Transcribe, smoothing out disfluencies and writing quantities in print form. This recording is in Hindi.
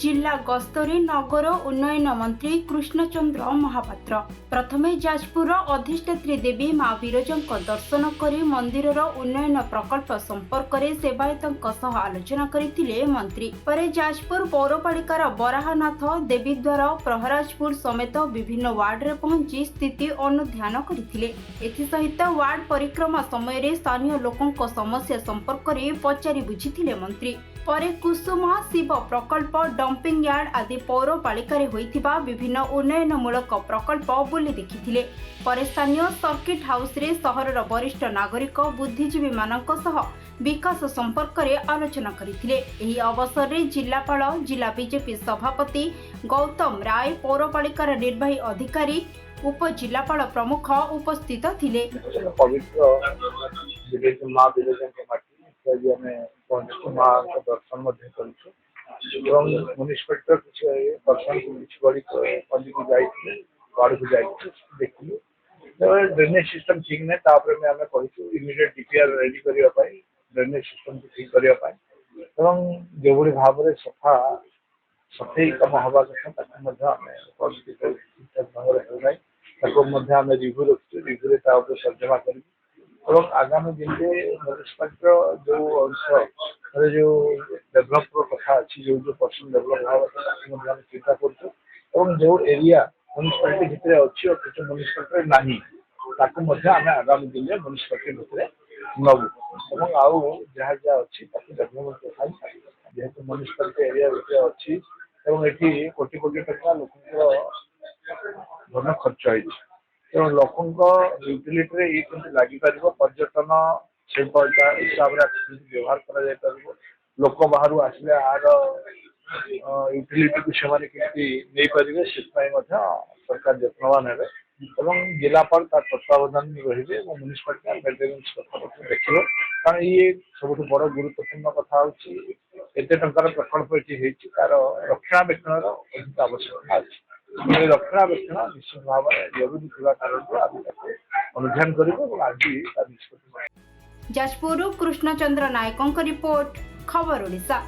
जिला गस्तरे नगर उन्नयन मंत्री कृष्णचंद्र महापात्र प्रथमे जाजपुर अधिष्ठात्री देवी मां विरजांक दर्शन कर मंदिरर उन्नयन प्रकल्प संपर्क में सेवायतों सह आलोचना करथिले मंत्री। परे जाजपुर पौरपालिकार बराहनाथ देवीद्वार प्रहराजपुर समेत विभिन्न वार्ड रे पहुंची स्थिति अनुध्यान करथिले। एथिसहित वार्ड परिक्रमा समय स्थानीय लोकों समस्या संपर्क में पचारि बुझिथिले मंत्री। परे कुसुम शिव प्रकल्प डंपिंग यार्ड आदि पौरपालिकार होइथिबा विभिन्न उन्नयनमूलक प्रकल्प बुली देखिथिले। परे स्थानीय सर्किट हाउस रे सहरर वरिष्ठ नागरिक बुद्धिजीवी मानक सह विकास संपर्क में आलोचना करथिले। एही अवसर रे जिलापाल जिला बीजेपी सभापति गौतम राय पौरपालिकार निर्वाही अधिकारी उप जिलापाल प्रमुख उपस्थित थिले। दर्शन म्युनिसिपालिटी किसी पर्सन वार्ड को देखिए ड्रेनेज सिस्टम ठीक नहीं इमिडिएट डीपीआर रेडी करने ड्रेनेज सिस्टम को ठीक करने जो भाव में सफा सफाई कम हवा कथा ठीक ठाक भाव में रिव्यू रखी रिव्यू तर्जमा कर आगामी दिन में म्युनिसिपालिटी जो अंश जो डेभलप कथा अच्छी जो पर्सन डेभलप भाव चिंता कर जो एरिया म्युनिसिपालिटी भितर अच्छी और किसी म्युनिसिपालिटी नहीं आगामी दिन में म्युनिसिपालिटी भितर नबू आउ जहाँ जहाँ अच्छी डेभलपमेंट कथा जेहेतु म्युनिसिपालिटी एरिया भितर अच्छी ये कोटी कोटी टका लोक धन खर्च हो तेणु लोकों यूटिलिटी ये लगी पर्यटन शिल्प हिसाब से व्यवहार कर लोक बाहर आसले आर यूटिलिटी को नहीं पारे से सरकार यत्नवान है जिलापाल तत्वावधान रही म्युनिसिपालिटी मेन्टेनेंस कथा देखिए कारण ये सब बड़ गुरुत्वपूर्ण कथा होते टंकार प्रकल्प ये तार रक्षणाबेक्षण अधिक आवश्यकता अच्छी रक्षणाबेक्षण निश्चित भाव में जरूरी थी कारण अनुध्यान कर आज निष्पत्ति। जाजपुर कृष्णचंद्र नायकों रिपोर्ट खबर ओडिशा।